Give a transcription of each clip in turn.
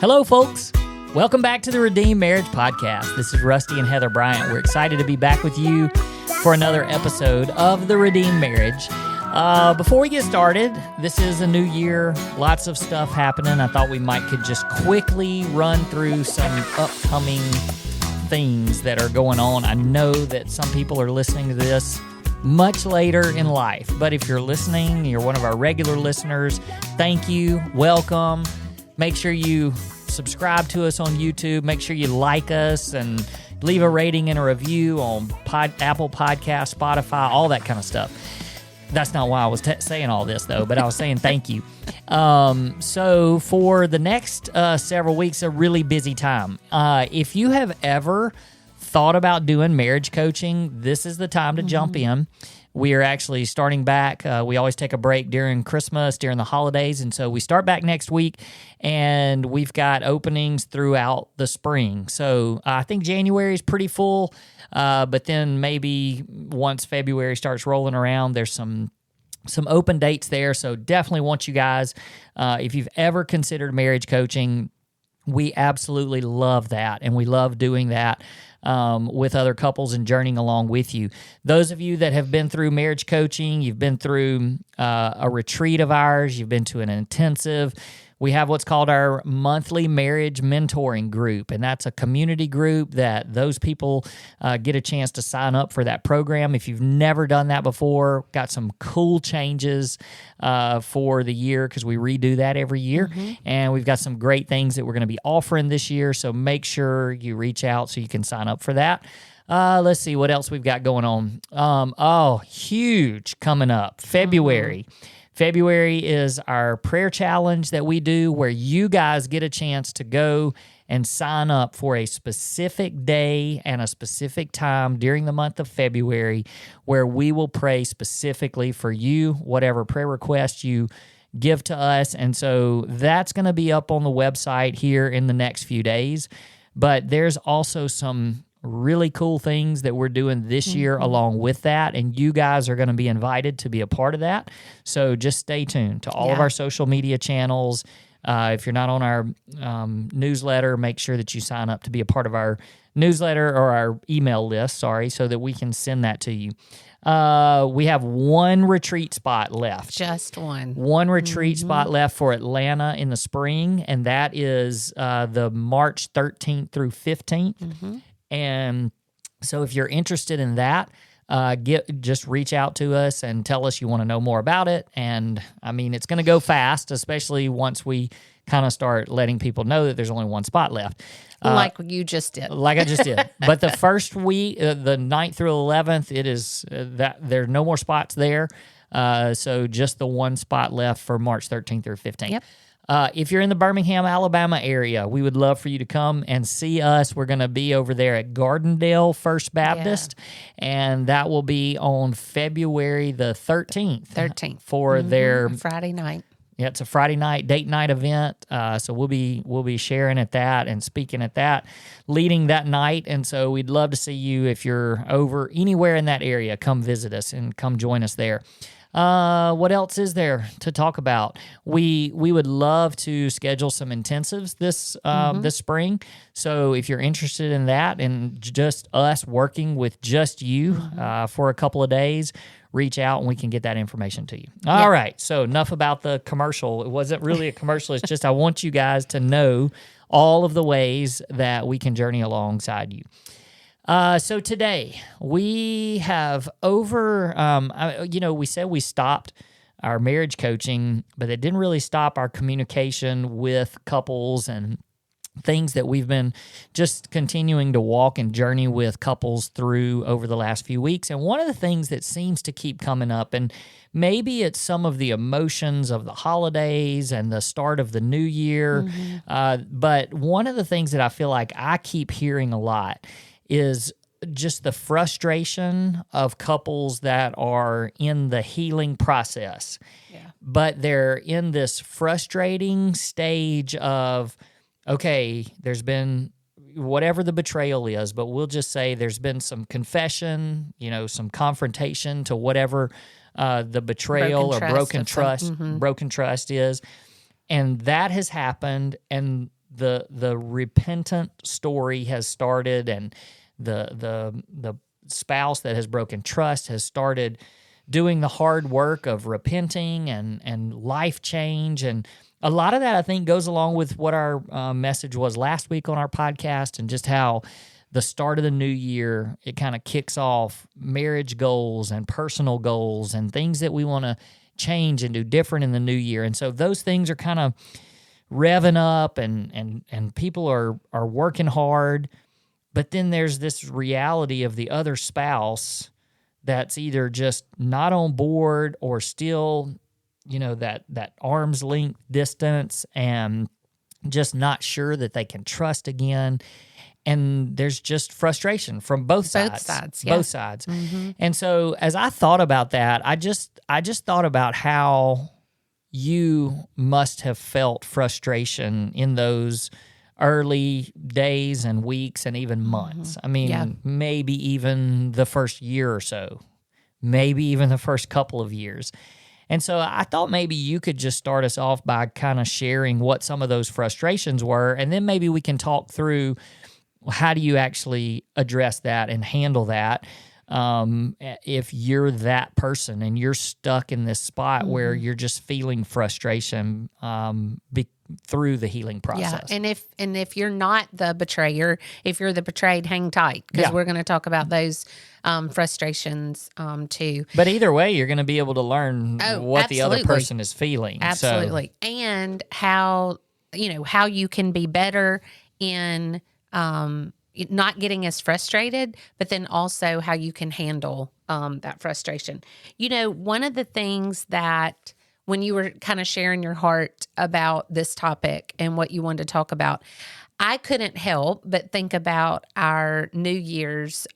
Hello, folks. Welcome back to the Redeemed Marriage Podcast. This is Rusty and Heather Bryant. We're excited to be back with you for another episode of the Redeemed Marriage. Before we get started, this is a new year, lots of stuff happening. I thought we could just quickly run through some upcoming things that are going on. I know that some people are listening to this much later in life, but if you're listening, you're one of our regular listeners, thank you, welcome. Make sure you subscribe to us on YouTube. Make sure you like us and leave a rating and a review on Apple Podcasts, Spotify, all that kind of stuff. That's not why I was saying all this, though, but I was saying thank you. So for the next several weeks, a really busy time. If you have ever thought about doing marriage coaching, this is the time to jump in. We are actually starting back. We always take a break during Christmas, during the holidays, and so we start back next week, and we've got openings throughout the spring. So I think January is pretty full, but then maybe once February starts rolling around, there's some open dates there. So definitely want you guys, if you've ever considered marriage coaching, we absolutely love that, and we love doing that with other couples and journeying along with you. Those of you that have been through marriage coaching, you've been through a retreat of ours, you've been to an intensive, we have what's called our monthly marriage mentoring group, and that's a community group that those people get a chance to sign up for that program. If you've never done that before, got some cool changes for the year because we redo that every year, and we've got some great things that we're going to be offering this year, so make sure you reach out so you can sign up for that. Let's see what else we've got going on. Huge coming up, February. February is our prayer challenge that we do where you guys get a chance to go and sign up for a specific day and a specific time during the month of February where we will pray specifically for you, whatever prayer request you give to us. And so that's going to be up on the website here in the next few days. But there's also some really cool things that we're doing this year along with that, and you guys are going to be invited to be a part of that. So just stay tuned to all of our social media channels. If you're not on our newsletter, make sure that you sign up to be a part of our newsletter or our email list, so that we can send that to you. We have one retreat spot left. Just one. One retreat spot left for Atlanta in the spring, and that is the March 13th through 15th. And so if you're interested in that, just reach out to us and tell us you want to know more about it. And I mean, it's going to go fast, especially once we kind of start letting people know that there's only one spot left. Like you just did. Like I just did. But the first week, the 9th through 11th, it is that there's no more spots there. So just the one spot left for March 13th through 15th. Yep. If you're in the Birmingham, Alabama area, we would love for you to come and see us. We're going to be over there at Gardendale First Baptist, and that will be on February the 13th. For their Friday night. Yeah, it's a Friday night, date night event. So we'll be sharing at that and speaking at that, leading that night. And so we'd love to see you if you're over anywhere in that area. Come visit us and come join us there. What else is there to talk about? We would love to schedule some intensives this spring. So if you're interested in that and just us working with just you for a couple of days, reach out and we can get that information to you. All right. So enough about the commercial. It wasn't really a commercial. It's just I want you guys to know all of the ways that we can journey alongside you. So today we have we said we stopped our marriage coaching, but it didn't really stop our communication with couples and things that we've been just continuing to walk and journey with couples through over the last few weeks. And one of the things that seems to keep coming up, and maybe it's some of the emotions of the holidays and the start of the new year, but one of the things that I feel like I keep hearing a lot is just the frustration of couples that are in the healing process. Yeah. But they're in this frustrating stage of, okay, there's been whatever the betrayal is, but we'll just say there's been some confession, some confrontation to whatever the betrayal broken trust is. And that has happened, and the repentant story has started, and the spouse that has broken trust has started doing the hard work of repenting and life change. And a lot of that, I think, goes along with what our message was last week on our podcast, and just how the start of the new year, it kind of kicks off marriage goals and personal goals and things that we want to change and do different in the new year. And so those things are kind of revving up, and people are working hard. But then there's this reality of the other spouse that's either just not on board or still, that arm's length distance, and just not sure that they can trust again. And there's just frustration from both sides. Both sides. Mm-hmm. And so as I thought about that, I just thought about how you must have felt frustration in those early days and weeks and even months. I mean, maybe even the first year or so, maybe even the first couple of years. And so I thought maybe you could just start us off by kind of sharing what some of those frustrations were, and then maybe we can talk through how do you actually address that and handle that if you're that person and you're stuck in this spot where you're just feeling frustration through the healing process. Yeah, and if you're not the betrayer, if you're the betrayed, hang tight, because we're going to talk about those frustrations too. But either way, you're going to be able to learn what the other person is feeling. Absolutely. So. And how you can be better in not getting as frustrated, but then also how you can handle that frustration. One of the things that when you were kind of sharing your heart about this topic and what you wanted to talk about, I couldn't help but think about our New Year's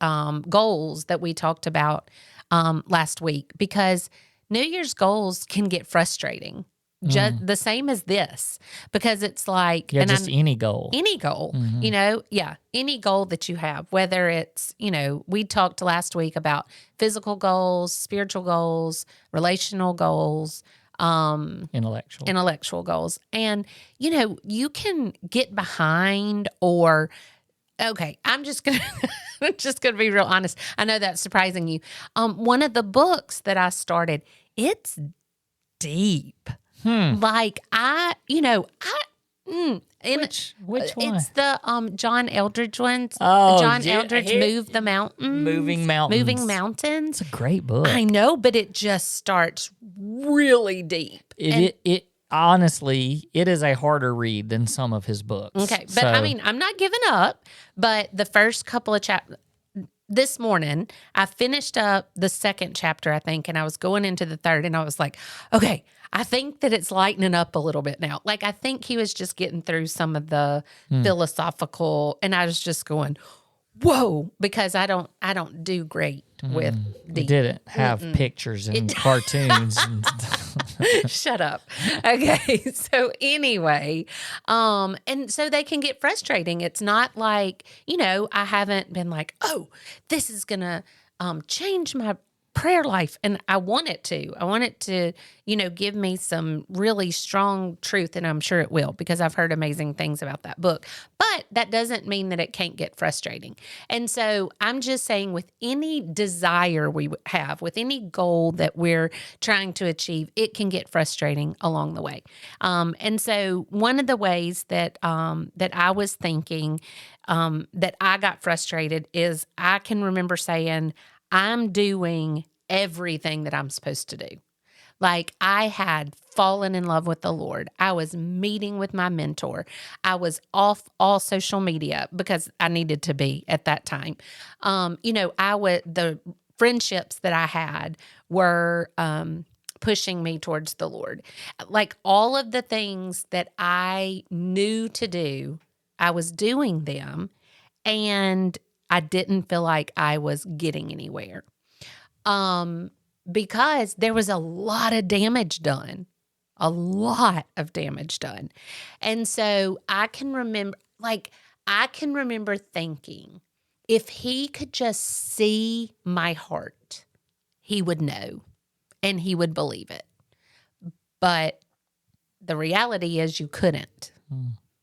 goals that we talked about last week, because New Year's goals can get frustrating. Just the same as this, because it's like any goal, any goal, any goal that you have, whether it's, we talked last week about physical goals, spiritual goals, relational goals, intellectual goals. And, you can get behind I'm just going to be real honest. I know that's surprising you. One of the books that I started, it's deep. Like which one? It's the John Eldridge ones. Oh, John Eldridge, Moving Mountains. It's a great book. I know, but it just starts really deep. It honestly, it is a harder read than some of his books. Okay, but I'm not giving up. But the first couple of chapters. This morning, I finished up the second chapter, I think, and I was going into the third, and I was like, okay, I think that it's lightening up a little bit now. Like, I think he was just getting through some of the philosophical, and I was just going, whoa, because I don't do great with deep. Didn't have pictures and cartoons. Shut up. Okay. So anyway, and so they can get frustrating. It's not like, I haven't been like, oh, this is going to change my prayer life. And I want it to. I want it to, give me some really strong truth, and I'm sure it will, because I've heard amazing things about that book. But that doesn't mean that it can't get frustrating. And so I'm just saying, with any desire we have, with any goal that we're trying to achieve, it can get frustrating along the way. And so one of the ways that I was thinking that I got frustrated is I can remember saying, I'm doing everything that I'm supposed to do. Like, I had fallen in love with the Lord. I was meeting with my mentor. I was off all social media because I needed to be at that time. The friendships that I had were pushing me towards the Lord. Like, all of the things that I knew to do, I was doing them, and I didn't feel like I was getting anywhere. Because there was a lot of damage done. And so I can remember thinking, if he could just see my heart, he would know and he would believe it. But the reality is you couldn't.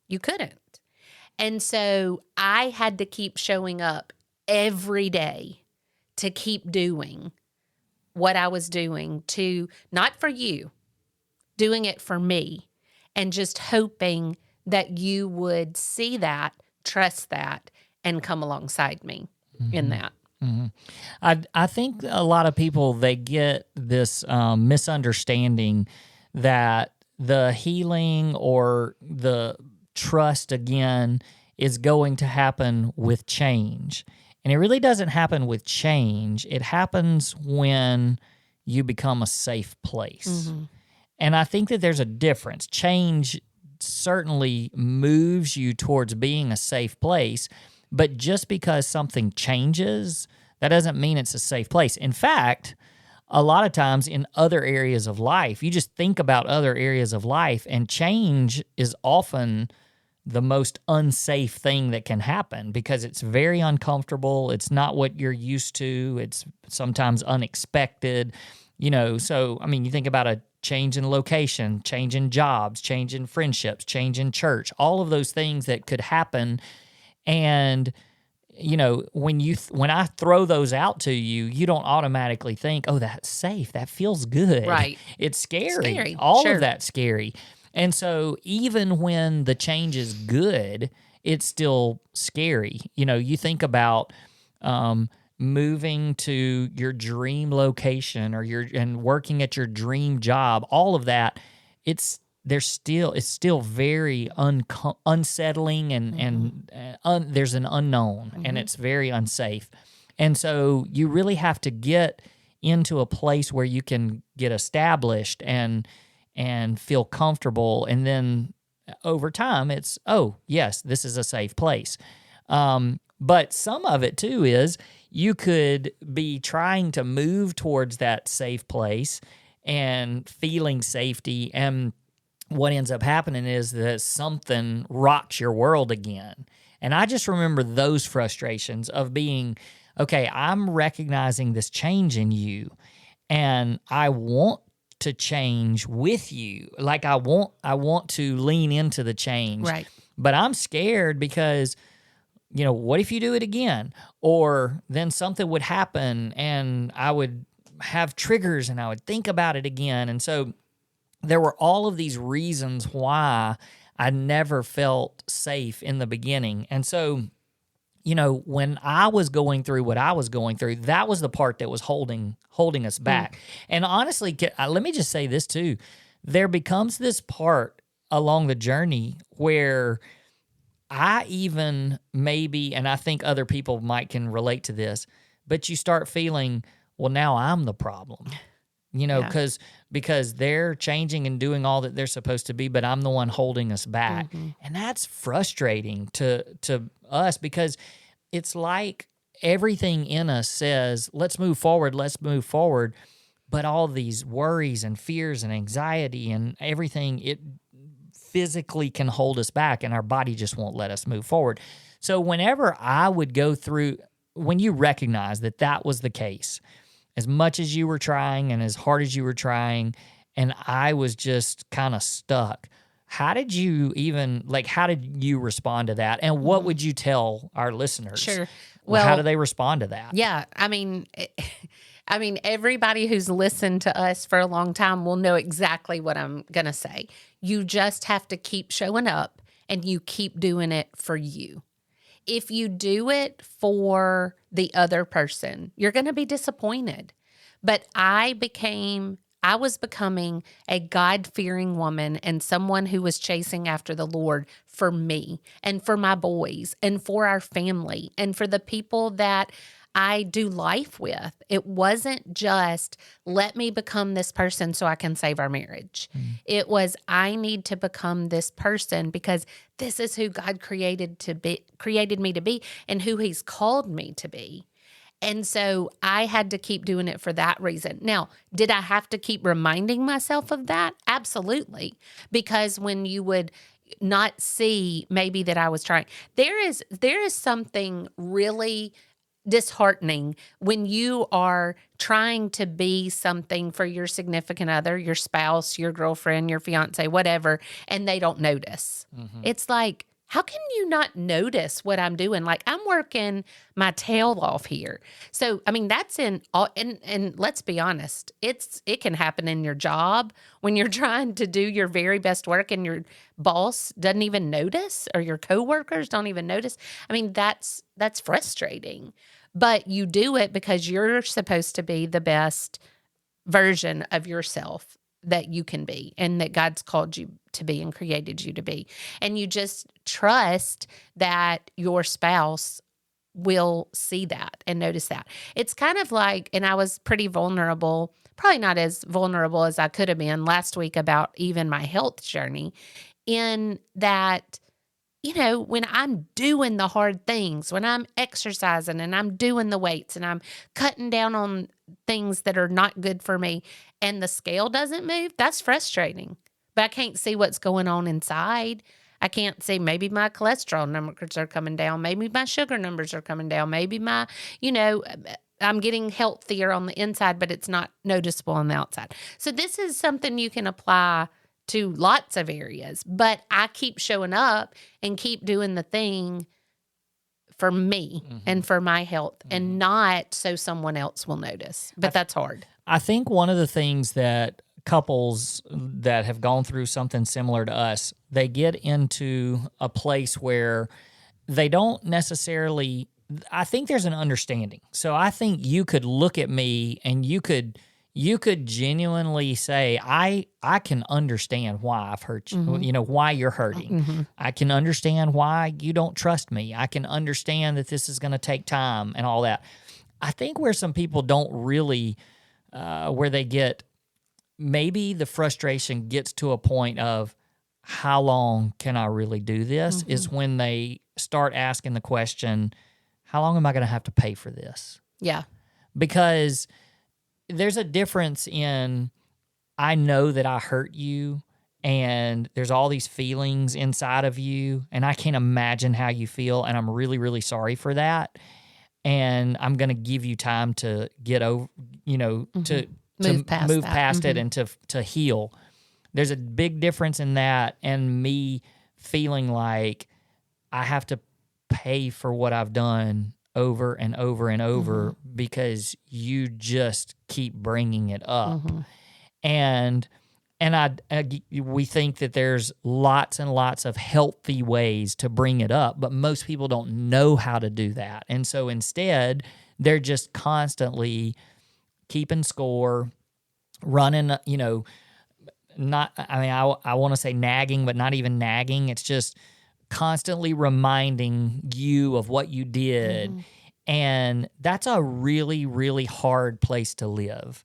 You couldn't. And so I had to keep showing up every day to keep doing what I was doing, to not for you, doing it for me, and just hoping that you would see that, trust that, and come alongside me in that. Mm-hmm. I think a lot of people, they get this misunderstanding that the healing or the trust again is going to happen with change. And it really doesn't happen with change. It happens when you become a safe place. Mm-hmm. And I think that there's a difference. Change certainly moves you towards being a safe place, but just because something changes, that doesn't mean it's a safe place. In fact, a lot of times in other areas of life, you just think about other areas of life, and change is often the most unsafe thing that can happen because it's very uncomfortable. It's not what you're used to. It's sometimes unexpected. So, I mean, you think about a change in location, change in jobs, change in friendships, change in church, all of those things that could happen. And, when I throw those out to you, you don't automatically think, oh, that's safe. That feels good. Right. It's scary. Scary. All Sure. of that's scary. And so even when the change is good, it's still scary. You think about moving to your dream location and working at your dream job, all of that, it's still very unsettling and there's an unknown, and it's very unsafe. And so you really have to get into a place where you can get established and feel comfortable, and then over time it's, oh yes, this is a safe place. But some of it too is you could be trying to move towards that safe place and feeling safety, and what ends up happening is that something rocks your world again. And I just remember those frustrations of being, okay, I'm recognizing this change in you, and I want to change with you. Like I want to lean into the change. Right. But I'm scared because, what if you do it again? Or then something would happen and I would have triggers and I would think about it again. And so there were all of these reasons why I never felt safe in the beginning. And so, when I was going through what I was going through, that was the part that was holding us back. And honestly, let me just say this too. There becomes this part along the journey where I even maybe, and I think other people can relate to this, but you start feeling, well, now I'm the problem. Because they're changing and doing all that they're supposed to be, but I'm the one holding us back. And that's frustrating to us, because it's like everything in us says, let's move forward. But all these worries and fears and anxiety and everything, it physically can hold us back, and our body just won't let us move forward. So whenever I would go through, when you recognize that was the case, as much as you were trying and as hard as you were trying, and I was just kind of stuck, how did you respond to that? And what would you tell our listeners? Sure. Well, how do they respond to that? Yeah. I mean, everybody who's listened to us for a long time will know exactly what I'm going to say. You just have to keep showing up, and you keep doing it for you. If you do it for the other person, you're going to be disappointed. But I was becoming a God-fearing woman and someone who was chasing after the Lord for me and for my boys and for our family and for the people that I do life with. It wasn't just, let me become this person so I can save our marriage. It was, I need to become this person because this is who God created me to be and who He's called me to be. And so I had to keep doing it for that reason. Now, did I have to keep reminding myself of that? Absolutely. Because when you would not see maybe that I was trying, there is something really disheartening when you are trying to be something for your significant other, your spouse, your girlfriend, your fiance, whatever, and they don't notice. It's like, how can you not notice what I'm doing? Like, I'm working my tail off here. So, I mean, that's in all, and let's be honest, it can happen in your job when you're trying to do your very best work and your boss doesn't even notice, or your coworkers don't even notice. I mean, that's frustrating. But you do it because you're supposed to be the best version of yourself that you can be, and that God's called you to be and created you to be. And you just trust that your spouse will see that and notice that. It's kind of like, and I was pretty vulnerable, probably not as vulnerable as I could have been last week about even my health journey, in that, you know, when I'm doing the hard things, when I'm exercising and I'm doing the weights and I'm cutting down on things that are not good for me, and the scale doesn't move, that's frustrating. But I can't see what's going on inside. I can't see, maybe my cholesterol numbers are coming down. Maybe my sugar numbers are coming down. Maybe my, you know, I'm getting healthier on the inside, but it's not noticeable on the outside. So this is something you can apply to lots of areas, but I keep showing up and keep doing the thing for me and for my health, and not so someone else will notice. But that's hard. I think one of the things that couples that have gone through something similar to us, they get into a place where they don't necessarily, I think there's an understanding. So I think you could look at me and you could genuinely say, I can understand why I've hurt you, you know, why you're hurting. I can understand why you don't trust me. I can understand that this is going to take time and all that. I think where some people don't really, where they get, maybe the frustration gets to a point of, how long can I really do this, is when they start asking the question, how long am I going to have to pay for this? Yeah. Because there's a difference in, I know that I hurt you and there's all these feelings inside of you and I can't imagine how you feel, and I'm really, really sorry for that. And I'm going to give you time to get over, you know, to move past it and to heal. There's a big difference in that and me feeling like I have to pay for what I've done over and over and over because you just keep bringing it up. And we think that there's lots and lots of healthy ways to bring it up, but most people don't know how to do that. And so instead, they're just constantly keeping score, running, you know, not, I mean, I want to say nagging, but not even nagging. It's just constantly reminding you of what you did. And that's a really, really hard place to live.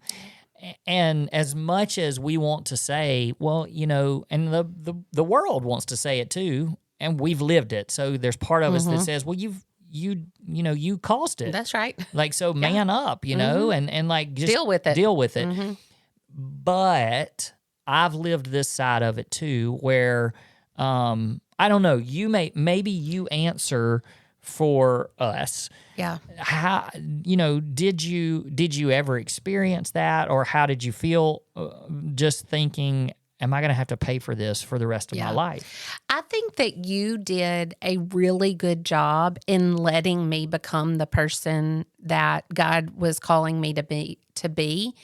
And as much as we want to say, well, you know, and the world wants to say it too, and we've lived it. So there's part of us that says, well, you know, you caused it. That's right. Like, so man up, you know, and like just deal with it. But I've lived this side of it too, where, I don't know, maybe you answer for us. Yeah. How, you know, did you ever experience that, or how did you feel just thinking, am I going to have to pay for this for the rest of my life? I think that you did a really good job in letting me become the person that God was calling me to be.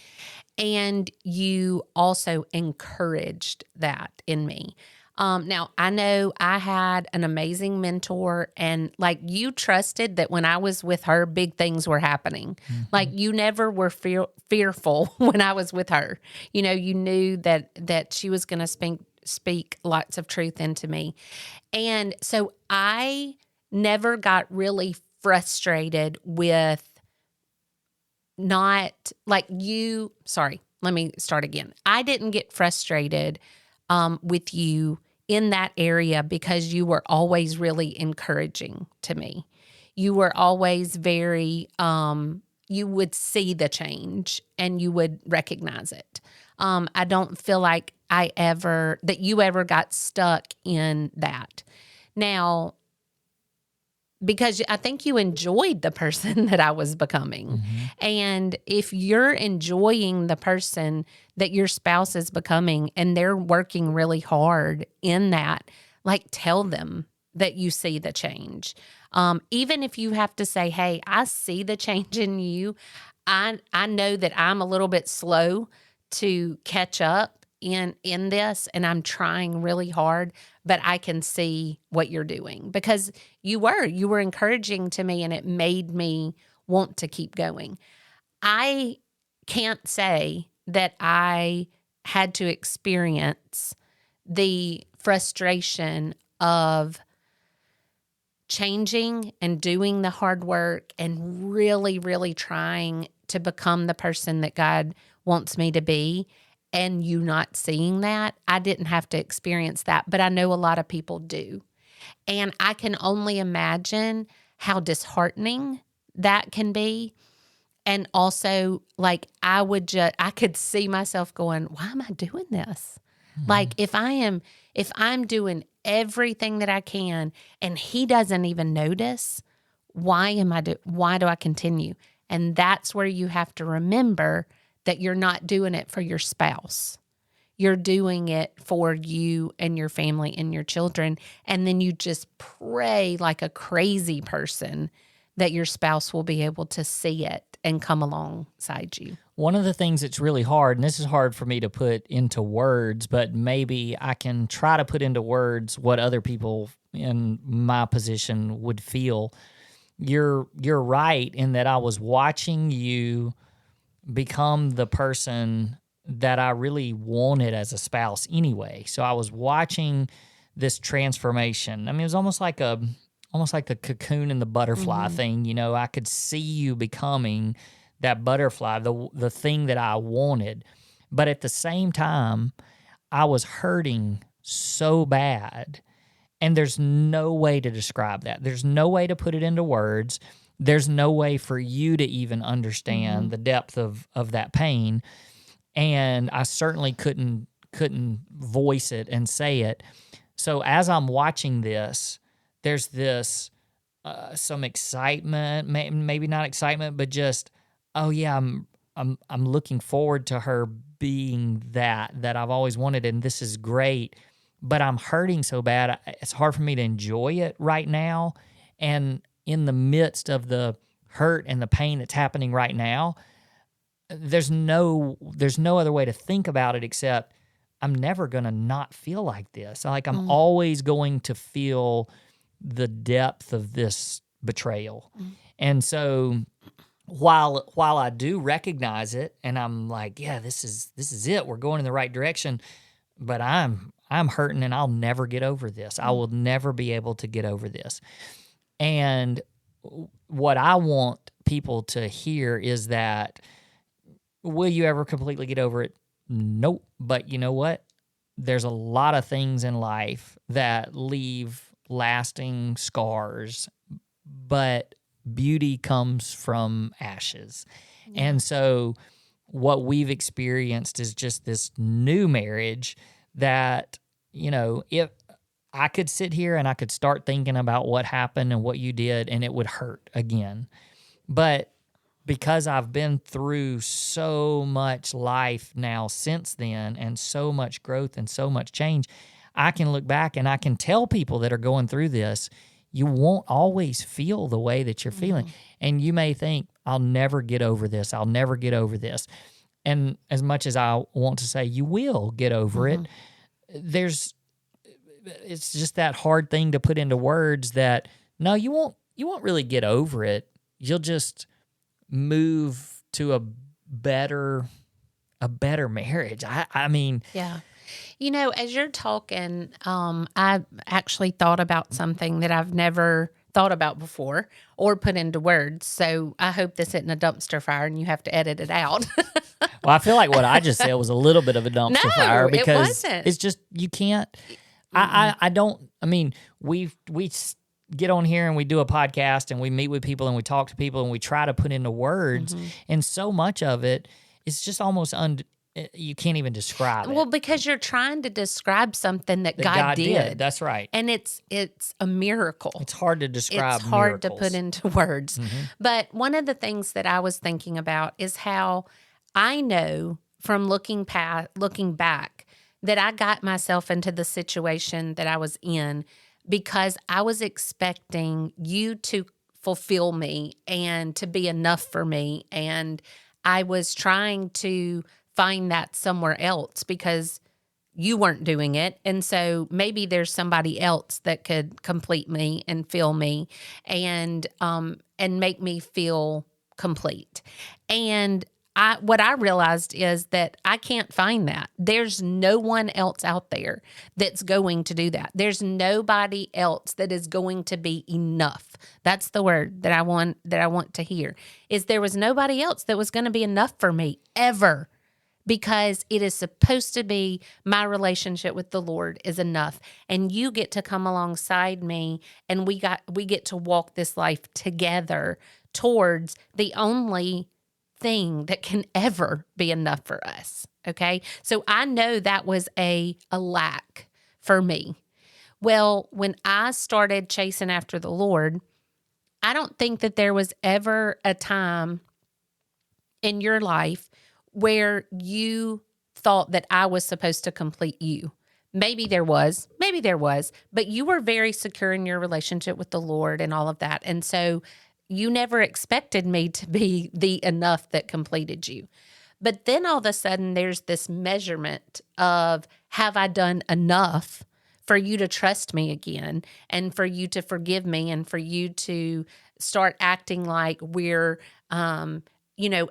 And you also encouraged that in me. Now, I know I had an amazing mentor, and like, you trusted that when I was with her, big things were happening. Like, you never were fearful when I was with her. You know, you knew that she was going to speak lots of truth into me. And so I never got really frustrated with not like you. Sorry, let me start again. I didn't get frustrated with you in that area because you were always really encouraging to me. You were always very, you would see the change and you would recognize it. I don't feel like that you ever got stuck in that. Now, because I think you enjoyed the person that I was becoming. And if you're enjoying the person that your spouse is becoming and they're working really hard in that, like, tell them that you see the change. Even if you have to say, hey, I see the change in you. I know that I'm a little bit slow to catch up in this, and I'm trying really hard, but I can see what you're doing, because you were encouraging to me, and it made me want to keep going. I can't say that I had to experience the frustration of changing and doing the hard work and really, really trying to become the person that God wants me to be, and you not seeing that. I didn't have to experience that, but I know a lot of people do. And I can only imagine how disheartening that can be. And also, like, I could see myself going, why am I doing this? Like, if I'm doing everything that I can and he doesn't even notice, why do I continue? And that's where you have to remember that you're not doing it for your spouse. You're doing it for you and your family and your children. And then you just pray like a crazy person that your spouse will be able to see it and come alongside you. One of the things that's really hard, and this is hard for me to put into words, but maybe I can try to put into words what other people in my position would feel. You're right in that I was watching you become the person that I really wanted as a spouse anyway. So I was watching this transformation. I mean, it was almost like the cocoon and the butterfly thing. You know, I could see you becoming that butterfly, the thing that I wanted. But at the same time, I was hurting so bad. And there's no way to describe that. There's no way to put it into words. There's no way for you to even understand the depth of that pain. And I certainly couldn't voice it and say it. So as I'm watching this, there's this some excitement, maybe not excitement, but just, oh yeah, I'm looking forward to her being that I've always wanted, and this is great. But I'm hurting so bad, it's hard for me to enjoy it right now. And in the midst of the hurt and the pain that's happening right now, there's no other way to think about it except I'm never going to not feel like this. Like, I'm always going to feel the depth of this betrayal. And so while I do recognize it, and I'm like, yeah, this is it. We're going in the right direction. But I'm hurting, and I'll never get over this. I will never be able to get over this. And what I want people to hear is that, will you ever completely get over it? Nope. But you know what? There's a lot of things in life that leave lasting scars, but beauty comes from ashes. Yeah. And so what we've experienced is just this new marriage that, you know, if I could sit here and I could start thinking about what happened and what you did, and it would hurt again. But because I've been through so much life now since then, and so much growth and so much change, I can look back and I can tell people that are going through this, you won't always feel the way that you're feeling. And you may think, I'll never get over this. I'll never get over this. And as much as I want to say you will get over it, it's just that hard thing to put into words that, no, you won't really get over it. You'll just move to a better marriage. I mean, yeah. You know, as you're talking, I actually thought about something that I've never thought about before or put into words. So I hope this isn't a dumpster fire and you have to edit it out. Well, I feel like what I just said was a little bit of a dumpster fire, because it wasn't. It's just, you can't. I mean, we get on here and we do a podcast and we meet with people and we talk to people and we try to put into words, and so much of it is just almost you can't even describe Well, it. because you're trying to describe something that That God did. That's right. And it's a miracle. It's hard to describe. It's hard to miracles. put into words. But one of the things that I was thinking about is how I know from looking back that I got myself into the situation that I was in because I was expecting you to fulfill me and to be enough for me. And I was trying to find that somewhere else because you weren't doing it. And so maybe there's somebody else that could complete me and fill me and make me feel complete. And what I realized is that I can't find that. There's no one else out there that's going to do that. There's nobody else that is going to be enough. That's the word that I want to hear. Is there was nobody else that was going to be enough for me ever. Because it is supposed to be my relationship with the Lord is enough. And you get to come alongside me and we get to walk this life together towards the only thing that can ever be enough for us. Okay? So I know that was a lack for me. Well, when I started chasing after the Lord, I don't think that there was ever a time in your life where you thought that I was supposed to complete you. Maybe there was, but you were very secure in your relationship with the Lord and all of that. And so you never expected me to be the enough that completed you. But then all of a sudden there's this measurement of, have I done enough for you to trust me again and for you to forgive me and for you to start acting like we're,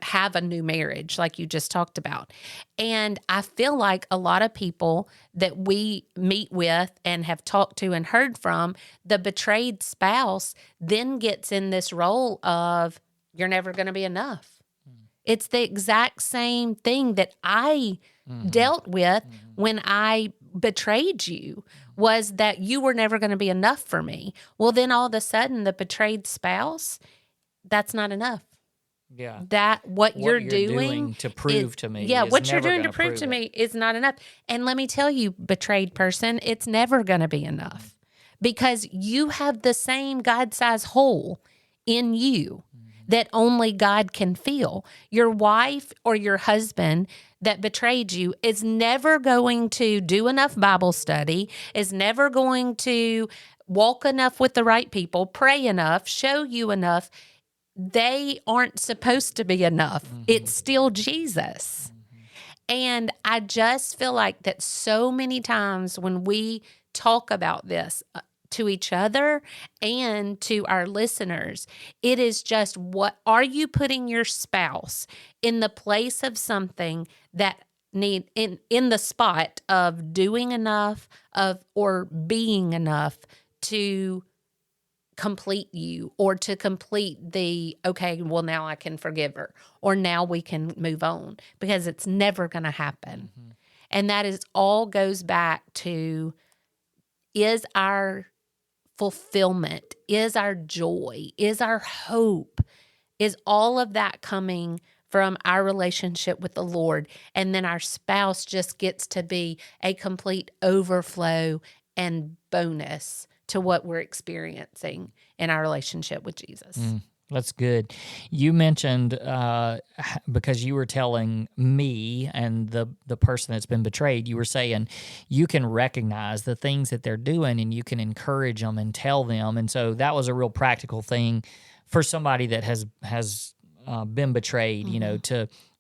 have a new marriage like you just talked about. And I feel like a lot of people that we meet with and have talked to and heard from, the betrayed spouse then gets in this role of, you're never going to be enough. It's the exact same thing that I dealt with when I betrayed you, was that you were never going to be enough for me. Well, then all of a sudden the betrayed spouse, that's not enough. Yeah. That what you're doing to prove to me. Yeah, is what you're never doing to gonna prove to me is not enough. And let me tell you, betrayed person, it's never going to be enough because you have the same God-sized hole in you that only God can fill. Your wife or your husband that betrayed you is never going to do enough Bible study, is never going to walk enough with the right people, pray enough, show you enough. They aren't supposed to be enough. It's still Jesus. And I just feel like that so many times when we talk about this to each other and to our listeners, it is just, what are you putting your spouse in the place of something that need in the spot of doing enough or being enough to complete you or to complete okay, well, now I can forgive her or now we can move on, because it's never going to happen. And that is all goes back to, is our fulfillment, is our joy, is our hope, is all of that coming from our relationship with the Lord? And then our spouse just gets to be a complete overflow and bonus to what we're experiencing in our relationship with Jesus. That's good. You mentioned, because you were telling me and the person that's been betrayed, you were saying you can recognize the things that they're doing and you can encourage them and tell them. And so that was a real practical thing for somebody that has been betrayed,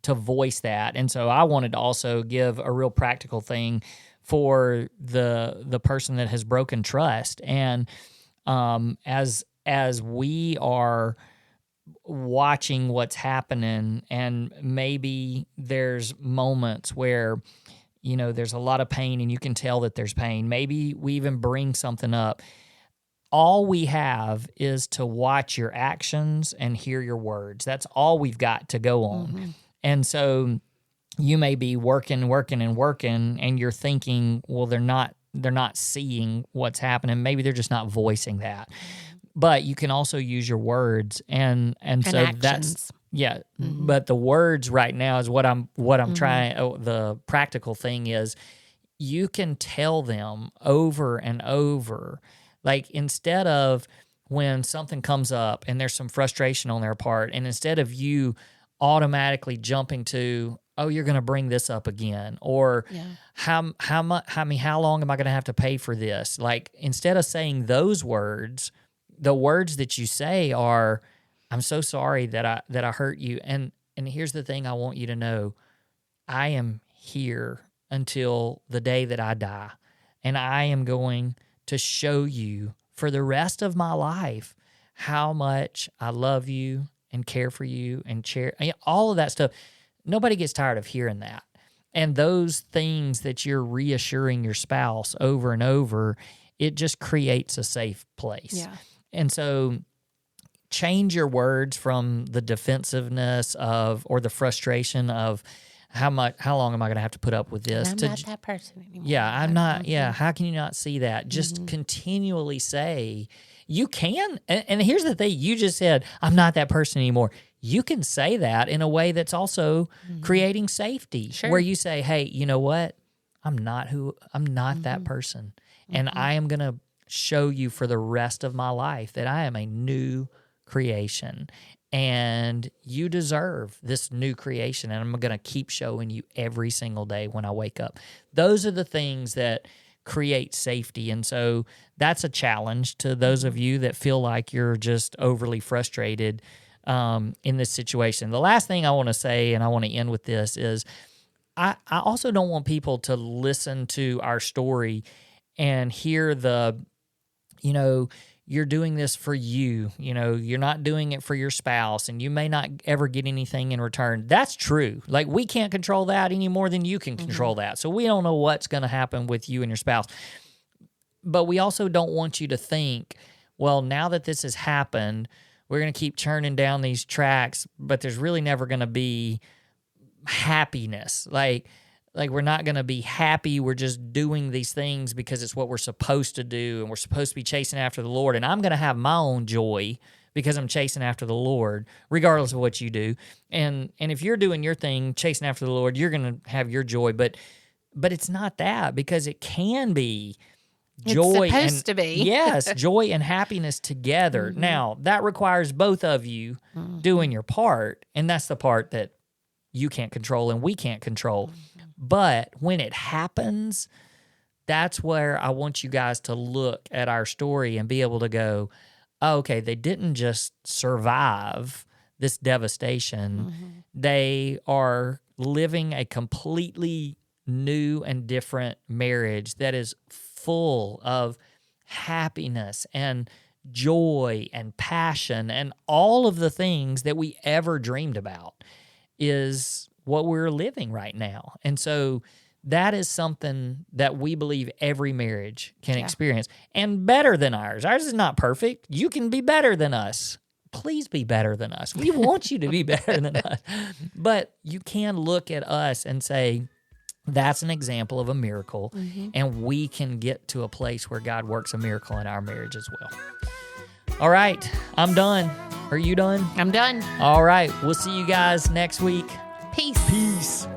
to voice that. And so I wanted to also give a real practical thing for the person that has broken trust. And as we are watching what's happening, and maybe there's moments where there's a lot of pain and you can tell that there's pain. Maybe we even bring something up. All we have is to watch your actions and hear your words. That's all we've got to go on. And so you may be working, and you're thinking, well, they're not seeing what's happening. Maybe they're just not voicing that. But you can also use your words, and so actions. Yeah, but the words right now is what I'm trying. Oh, the practical thing is you can tell them over and over, like instead of when something comes up and there's some frustration on their part, and instead of you automatically jumping to, oh, you're going to bring this up again, or how much? How long am I going to have to pay for this? Like instead of saying those words, the words that you say are, I'm so sorry that I hurt you. And here's the thing I want you to know. I am here until the day that I die. And I am going to show you for the rest of my life how much I love you and care for you and all of that stuff. Nobody gets tired of hearing that. And those things that you're reassuring your spouse over and over, it just creates a safe place. Yeah. And so change your words from the defensiveness of, or the frustration of how long am I going to have to put up with this? And I'm not that person anymore. Yeah, I'm not. Yeah, how can you not see that? Just continually say, you can. And here's the thing, you just said, I'm not that person anymore. You can say that in a way that's also creating safety, where you say, hey, you know what? I'm not that person. And I am going to show you for the rest of my life that I am a new creation, and you deserve this new creation, and I'm going to keep showing you every single day when I wake up. Those are the things that create safety, and so that's a challenge to those of you that feel like you're just overly frustrated in this situation. The last thing I want to say, and I want to end with this, is I also don't want people to listen to our story and hear you're doing this for you. You're not doing it for your spouse, and you may not ever get anything in return. That's true. Like, we can't control that any more than you can control that. So we don't know what's going to happen with you and your spouse. But we also don't want you to think, well, now that this has happened, we're going to keep churning down these tracks, but there's really never going to be happiness. Like we're not going to be happy. We're just doing these things because it's what we're supposed to do, and we're supposed to be chasing after the Lord. And I'm going to have my own joy because I'm chasing after the Lord, regardless of what you do. And if you're doing your thing, chasing after the Lord, you're going to have your joy. But it's not that, because it can be joy. It's supposed to be. Yes, joy and happiness together. Now, that requires both of you doing your part, and that's the part that you can't control and we can't control. But when it happens, that's where I want you guys to look at our story and be able to go, oh, okay, they didn't just survive this devastation. They are living a completely new and different marriage that is full of happiness and joy and passion, and all of the things that we ever dreamed about is what we're living right now. And so that is something that we believe every marriage can experience, and better than ours. Ours is not perfect. You can be better than us. Please be better than us. We want you to be better than us. But you can look at us and say, that's an example of a miracle, and we can get to a place where God works a miracle in our marriage as well. All right, I'm done. Are you done? I'm done. All right, we'll see you guys next week. Peace. Peace.